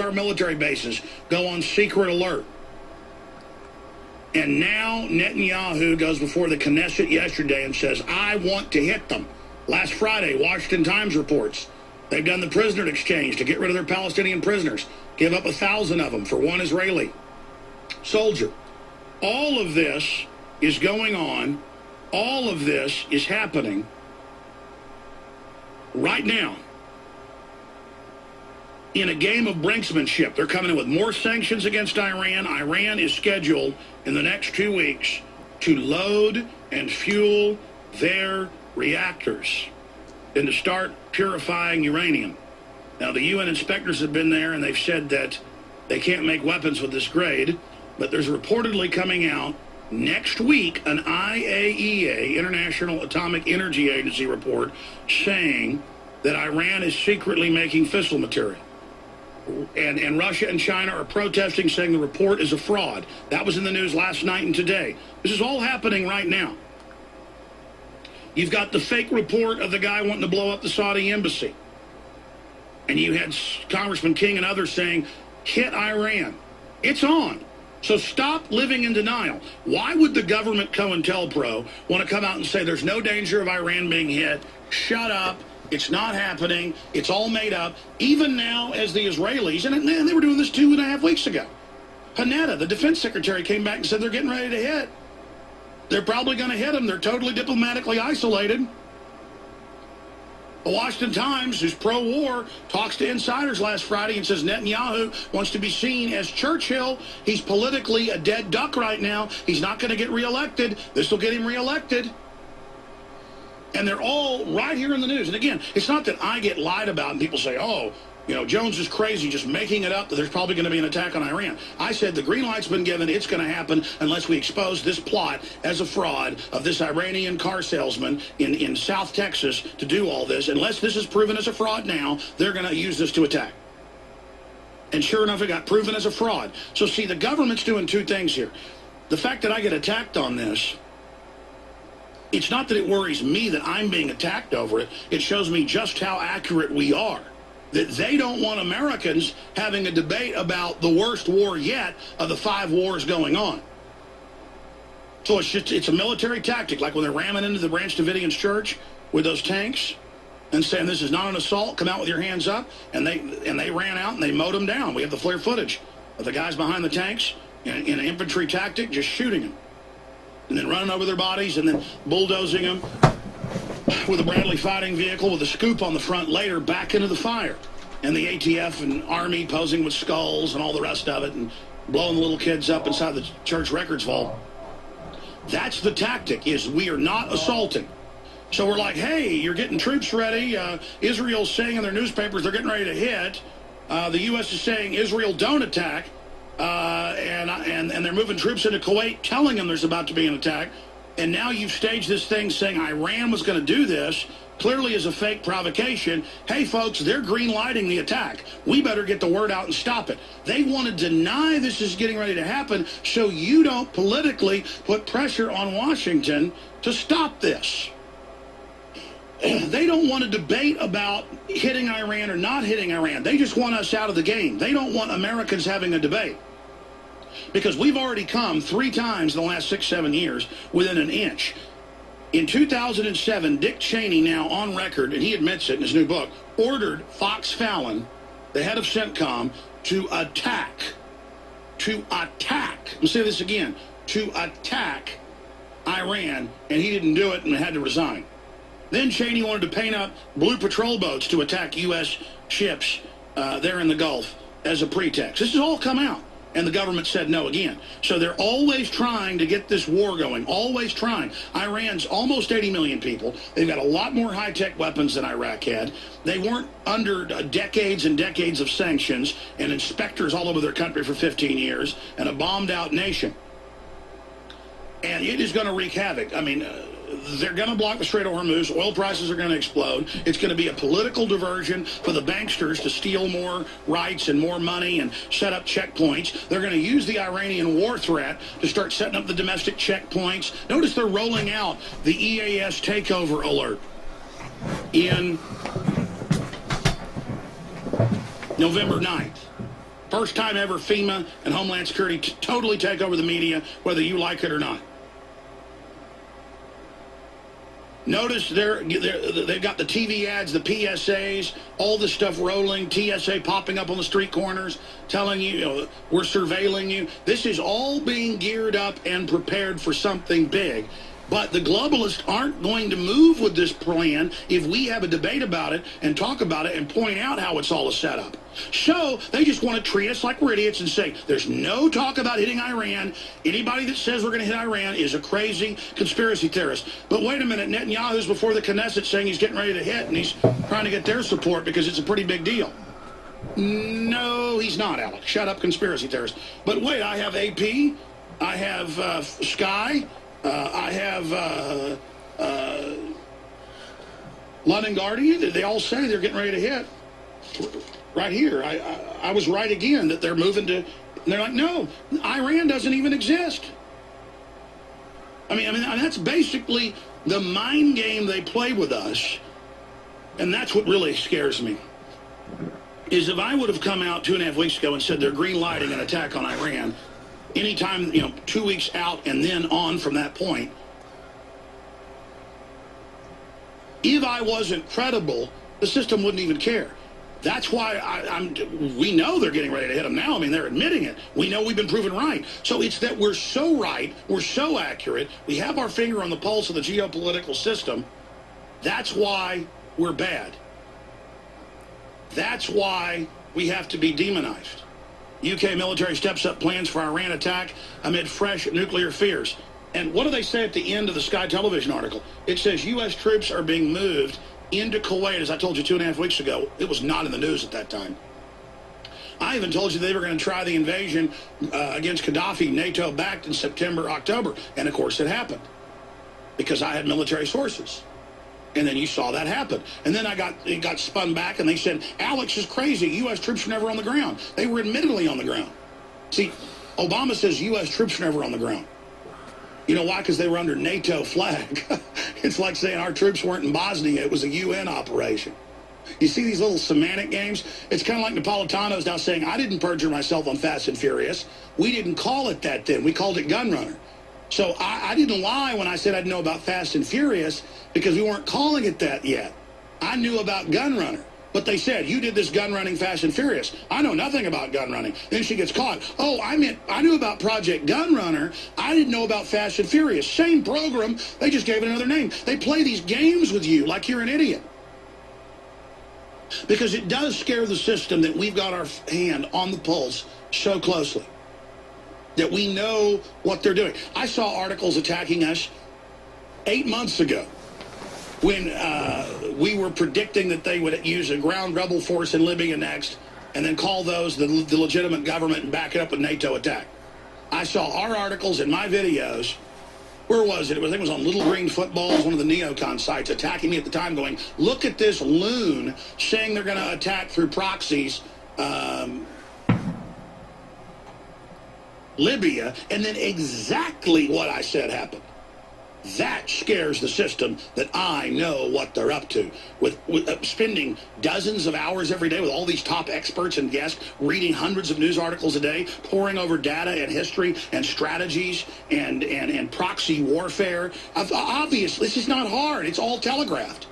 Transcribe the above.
our military bases go on secret alert. And now Netanyahu goes before the Knesset yesterday and says, I want to hit them. Last Friday, Washington Times reports they've done the prisoner exchange to get rid of their Palestinian prisoners, give up 1,000 of them for one Israeli soldier. All of this is going on. All of this is happening right now. In a game of brinksmanship, they're coming in with more sanctions against Iran. Iran is scheduled in the next 2 weeks to load and fuel their reactors and to start purifying uranium. Now, the UN inspectors have been there, and they've said that they can't make weapons with this grade, but there's reportedly coming out next week an IAEA, International Atomic Energy Agency report saying that Iran is secretly making fissile material. And Russia and China are protesting, saying the report is a fraud. That was in the news last night and today. This is all happening right now. You've got the fake report of the guy wanting to blow up the Saudi embassy. And you had Congressman King and others saying, hit Iran. It's on. So stop living in denial. Why would the government COINTELPRO want to come out and say there's no danger of Iran being hit? Shut up. It's not happening. It's all made up. Even now, as the Israelis, and they were doing this 2.5 weeks ago. Panetta, the defense secretary, came back and said they're getting ready to hit. They're probably going to hit them. They're totally diplomatically isolated. The Washington Times, who's pro-war, talks to insiders last Friday and says Netanyahu wants to be seen as Churchill. He's politically a dead duck right now. He's not going to get reelected. This will get him reelected. And they're all right here in the news. And again, it's not that I get lied about and people say, oh, you know, Jones is crazy, just making it up that there's probably going to be an attack on Iran. I said the green light's been given. It's going to happen unless we expose this plot as a fraud of this Iranian car salesman in South Texas to do all this. Unless this is proven as a fraud now, they're going to use this to attack. And sure enough, it got proven as a fraud. So see, the government's doing two things here. The fact that I get attacked on this, it's not that it worries me that I'm being attacked over it. It shows me just how accurate we are. That they don't want Americans having a debate about the worst war yet of the 5 wars going on. So it's a military tactic, like when they're ramming into the Branch Davidians church with those tanks and saying this is not an assault, come out with your hands up, and they ran out and they mowed them down. We have the FLIR footage of the guys behind the tanks in an infantry tactic just shooting them. And then running over their bodies and then bulldozing them with a Bradley fighting vehicle with a scoop on the front later back into the fire. And the ATF and Army posing with skulls and all the rest of it and blowing the little kids up inside the church records vault. That's the tactic, is we are not assaulting. So we're like, hey, you're getting troops ready. Israel's saying in their newspapers they're getting ready to hit. The U.S. is saying Israel don't attack. And they're moving troops into Kuwait, telling them there's about to be an attack. And now you've staged this thing saying Iran was going to do this, clearly as a fake provocation. Hey, folks, they're green-lighting the attack. We better get the word out and stop it. They want to deny this is getting ready to happen so you don't politically put pressure on Washington to stop this. They don't want to debate about hitting Iran or not hitting Iran. They just want us out of the game. They don't want Americans having a debate. Because we've already come 3 times in the last 6-7 years within an inch. In 2007, Dick Cheney, now on record, and he admits it in his new book, ordered Fox Fallon, the head of CENTCOM, to attack. Let me say this again. To attack Iran, and he didn't do it and had to resign. Then Cheney wanted to paint up blue patrol boats to attack U.S. ships there in the Gulf as a pretext. This has all come out. And the government said no again. So they're always trying to get this war going, always trying. Iran's almost 80 million people. They've got a lot more high-tech weapons than Iraq had. They weren't under decades and decades of sanctions and inspectors all over their country for 15 years and a bombed-out nation. And it is going to wreak havoc. I mean, they're going to block the Strait of Hormuz. Oil prices are going to explode. It's going to be a political diversion for the banksters to steal more rights and more money and set up checkpoints. They're going to use the Iranian war threat to start setting up the domestic checkpoints. Notice they're rolling out the EAS takeover alert in November 9th. First time ever FEMA and Homeland Security totally take over the media, whether you like it or not. Notice they've got the TV ads, the PSAs, all this stuff rolling, TSA popping up on the street corners, telling you, we're surveilling you. This is all being geared up and prepared for something big. But the globalists aren't going to move with this plan if we have a debate about it and talk about it and point out how it's all a setup. So they just want to treat us like we're idiots and say, there's no talk about hitting Iran. Anybody that says we're going to hit Iran is a crazy conspiracy theorist. But wait a minute, Netanyahu's before the Knesset saying he's getting ready to hit, and he's trying to get their support because it's a pretty big deal. No, he's not, Alex. Shut up, conspiracy theorist. But wait, I have AP, I have Sky, I have London Guardian. They all say they're getting ready to hit. Right here, I was right again that they're moving to. They're like, no, Iran doesn't even exist. I mean, that's basically the mind game they play with us, and that's what really scares me. Is if I would have come out 2.5 weeks ago and said they're green lighting an attack on Iran, anytime 2 weeks out and then on from that point, if I wasn't credible, the system wouldn't even care. That's why we know they're getting ready to hit them now. I mean, they're admitting it. We know we've been proven right. So it's that we're so right, we're so accurate, we have our finger on the pulse of the geopolitical system. That's why we're bad. That's why we have to be demonized. UK military steps up plans for Iran attack amid fresh nuclear fears. And what do they say at the end of the Sky Television article? It says U.S. troops are being moved into Kuwait, as I told you 2.5 weeks ago. It was not in the news at that time. I even told you they were going to try the invasion against Gaddafi, NATO-backed, in September, October. And, of course, it happened because I had military sources. And then you saw that happen. And then it got spun back, and they said, Alex is crazy. U.S. troops were never on the ground. They were admittedly on the ground. See, Obama says U.S. troops were never on the ground. You know why? Because they were under NATO flag. It's like saying our troops weren't in Bosnia. It was a UN operation. You see these little semantic games? It's kind of like Napolitano's now saying, I didn't perjure myself on Fast and Furious. We didn't call it that then. We called it Gunrunner. So I didn't lie when I said I'd know about Fast and Furious because we weren't calling it that yet. I knew about Gunrunner. But they said, you did this gun running Fast and Furious. I know nothing about gun running. Then she gets caught. Oh, I knew about Project Gunrunner. I didn't know about Fast and Furious. Same program. They just gave it another name. They play these games with you like you're an idiot. Because it does scare the system that we've got our hand on the pulse so closely. That we know what they're doing. I saw articles attacking us 8 months ago, when we were predicting that they would use a ground rebel force in Libya next, and then call those the legitimate government and back it up with NATO attack. I saw our articles and my videos. Where was it? I think it was on Little Green Footballs, one of the neocon sites, attacking me at the time, going, look at this loon saying they're going to attack through proxies Libya, and then exactly what I said happened. That scares the system that I know what they're up to. With spending dozens of hours every day with all these top experts and guests, reading hundreds of news articles a day, poring over data and history and strategies and proxy warfare. Obviously, this is not hard. It's all telegraphed.